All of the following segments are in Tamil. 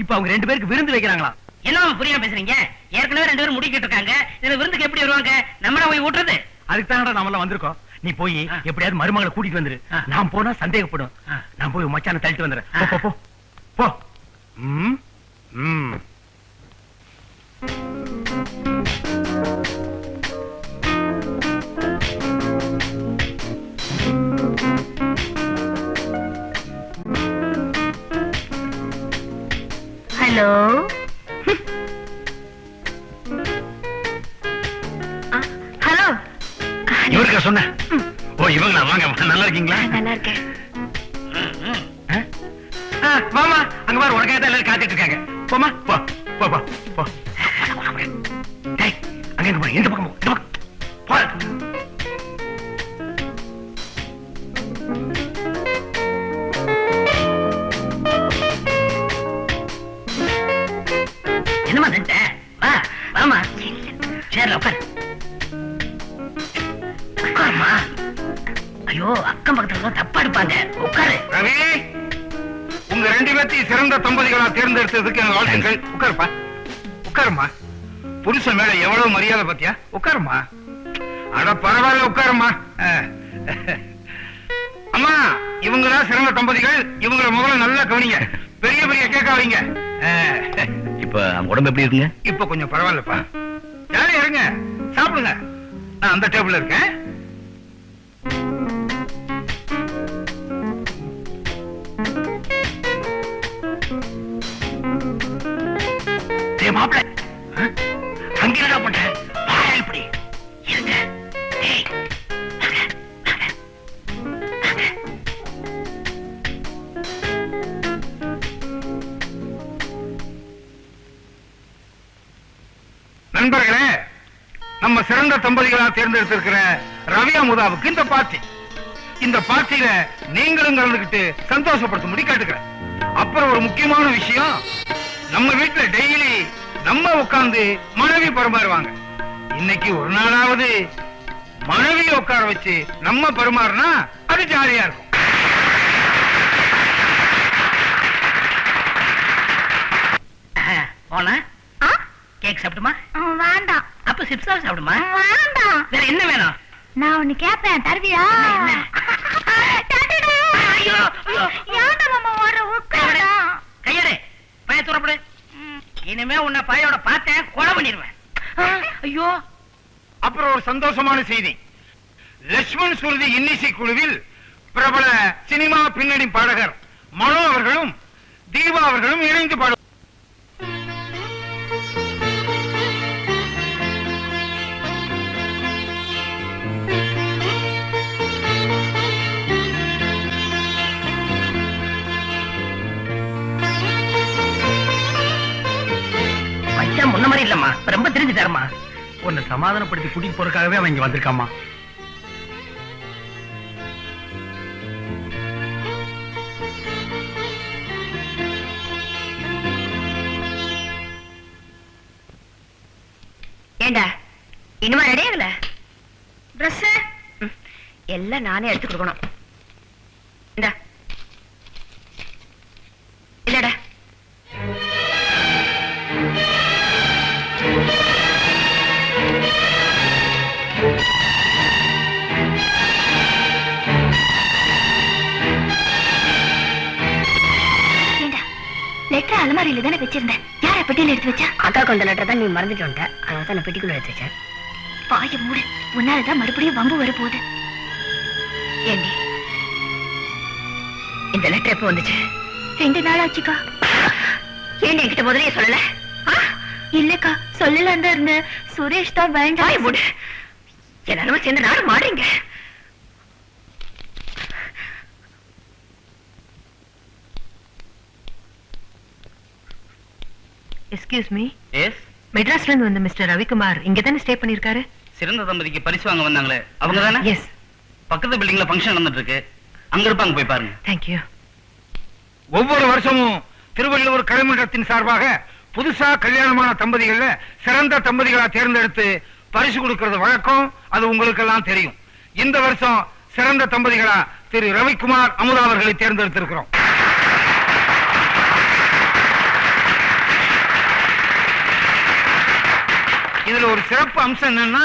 இப்ப அவங்க 2 பேருக்கு விருந்து வைக்கிறாங்களா? என்ன புரியாம பேசுறீங்க? ஏற்கனவே 2 பேரும் முடிக்கிட்டு இருக்காங்க. இந்த விருந்துக்கு எப்படி வருவாங்க? நம்மள போய் ஊட்டுறது? அதுக்கு தானடா நாம எல்லாம் வந்திருக்கோம். நீ போய் எப்படியாவது மருமகளை கூட்டிட்டு வந்துரு. நான் போனா சந்தேகப்படும். நான் போய் மச்சான தள்ளிட்டு வந்துறேன். போ போ போ. Hello, hello. இவருக்கா சொன்ன? ஓ இவங்களா? வாங்க, நல்லா இருக்கீங்களா? நல்லா இருக்கேன். மாமா அங்க பாரு, உனக்காக தான் எல்லாரும் காத்துட்டு இருக்காங்க. போமா, போ போ போ போ. டேய், அங்க எங்க போற? இந்த பக்கம் போ, இந்த பக்கம் போ. என்னமா நின்ட்ட? வா வாமா. சேர்ல உட்கார். உட்காருமா. ஐயோ, அக்கம் பக்கத்துல தப்பா எடுப்பாங்க. உட்காரு. ரவி, உங்க 2 பேர்த்தையும் சிறந்த தம்பதிகளா தேர்ந்தெடுத்ததுக்கு எனக்கு வாழ்த்துக்கள். உட்காருப்பா, உட்காருமா. புருஷன் மேல எவ்வளவு மரியாதை பத்தியா? உட்காருமா. அட பரவாயில்ல, உட்காருமா. அம்மா, இவங்கதான் சிறந்த தம்பதிகள். இவங்களை முதல்ல நல்லா கவனிங்க. பெரிய பெரிய கேட்க வைங்க. இப்ப அவங்க உடம்பு எப்படி இருக்குங்க? இப்ப கொஞ்சம் பரவாயில்லப்பா. ஜாலியா இருங்க, சாப்பிடுங்க. நான் அந்த டேபிள்ல இருக்கேன். மாப்பிள்ள அங்க என்ன பண்ற? வாயா இப்படி இருங்க. நண்பர்களே, நம்ம சிறந்த தம்பதிகளா தேர்ந்தெடுத்திருக்கிற ரவி அமுதாவுக்கு இந்த பார்ட்டி. இந்த பார்ட்டியில நீங்களும் கலந்துகிட்டு சந்தோஷப்படுத்தும்படி கேட்டுக்கிறேன். அப்புறம் ஒரு முக்கியமான விஷயம், நம்ம வீட்டுல டெய்லி நம்ம உட்கார்ந்து மனைவி பரிமாறுவாங்க. இன்னைக்கு ஒரு நாளாவது மனைவியை உட்கார வச்சு நம்ம பரிமாறினா அது ஜாலியா இருக்கும். போனா கேக் சாப்பிடுமா? வேண்டாம். அப்ப சிப்ஸா சாப்பிடுமா? வேண்டாம். வேற என்ன வேணும்? நான் ஒண்ணு கேட்பேன், தருவியா? கையடு, பைய தூரப்படு. இனிமே உன்னை பையோட பார்த்தேன், கொலை பண்ணிடுவேன். ஐயோ. அப்புறம் ஒரு சந்தோஷமான செய்தி, லட்சுமண் சுருதி இன்னிசை குழுவில் பிரபல சினிமா பின்னணி பாடகர் மனோ அவர்களும் தீபா அவர்களும் இணைந்து பாடு. முன்ன மாதிரி இல்லம்மா, ரொம்ப தெரிஞ்சுட்டாருமா. உன்னை சமாதானப்படுத்தி கூட்டிட்டு போறதுக்காகவே அவன் இங்க வந்திருக்காமா. ஏண்டா இன்னுமா ரெடி ஆகல? ட்ரெஸ் எல்லாம் நானே எடுத்து கொடுக்கணும். இந்தா இல்லடா. லெட்டர் அலமாரியில தானே வச்சிருந்தேன். யார பெட்டியில எடுத்து வச்சா? அக்கா கொண்ட லெட்டர் தான் நீ மறந்துட்டு வந்துட்ட. அதான் நான் பெட்டிக்குள்ள எடுத்து வச்சேன். பாய மூடு, உன்னாலதான் மறுபடியும் வம்பு வர போகுது. ஏண்டி இந்த லெட்டர் எப்போ வந்துச்சு? 2 நாள் ஆச்சுக்கா. ஏண்டி என்கிட்ட முதலே சொல்லல? இல்லக்கா, சொல்லலாம் தான் இருந்தேன். சுரேஷ் தான் வேண்டாம். பாய மூடு. எல்லாரும் சேர்ந்து நானும் மாடுங்க. Excuse me. எஸ். மெட்ராஸ்ல இருந்து வந்த மிஸ்டர் ரவிக்குமார் இங்க தானே ஸ்டே பண்ணிருக்காரு? சிறந்த தம்பதிக்கு பரிசு வாங்க வந்தாங்களே அவங்க தானே? எஸ். பக்கத்து பில்டிங்ல ஃபங்க்ஷன் நடந்துட்டு இருக்கு, அங்க இருப்பாங்க, போய் பாருங்க. Thank you. ஒவ்வொரு வருஷமும் திருவள்ளுவர் கலைமன்றத்தின் சார்பாக புதுசா கல்யாணமான தம்பதிகள்ல சிறந்த தம்பதிகளா தேர்ந்தெடுத்து பரிசு கொடுக்கிறது வழக்கம். அது உங்களுக்கு எல்லாம் தெரியும். இந்த வருஷம் சிறந்த தம்பதிகளா திரு ரவிக்குமார் அமுதா அவர்களை தேர்ந்தெடுத்திருக்கிறோம். அதுல ஒரு சிறப்பு அம்சம் என்னன்னா,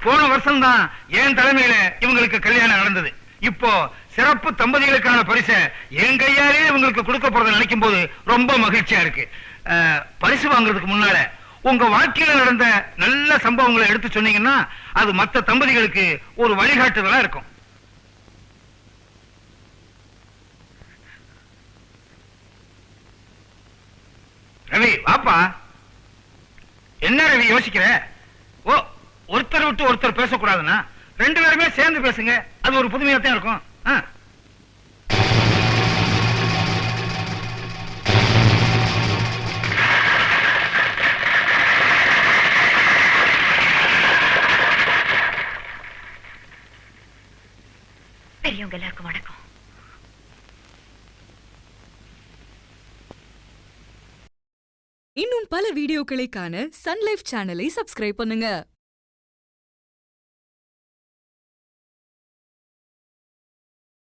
போன வருஷம் தான் என் தலைமையில இவங்களுக்கு கல்யாணம் நடந்தது. இப்போ சிறப்பு தம்பதிகளுக்கான பரிசை என் கையாலே இவங்களுக்கு கொடுக்க போறதை நினைக்கும் போது ரொம்ப மகிழ்ச்சியா இருக்கு. பரிசு வாங்குறதுக்கு முன்னால உங்க வாழ்க்கையில நடந்த நல்ல சம்பவங்களை எடுத்து சொன்னீங்கன்னா அது மத்த தம்பதிகளுக்கு ஒரு வழிகாட்டுதலா இருக்கும். ரவி வாப்பா. என்ன ரவி யோசிக்கிற? ஓ, ஒருத்தர் விட்டு ஒருத்தர் பேசக்கூடாதுன்னா 2 பேருமே சேர்ந்து பேசுங்க, அது ஒரு புதுமையா தான் இருக்கும். பெரியவங்க எல்லாருக்கும் வணக்கம். இன்னும் பல வீடியோக்களை காண சன் லைஃப் சேனலை சப்ஸ்கிரைப் பண்ணுங்க.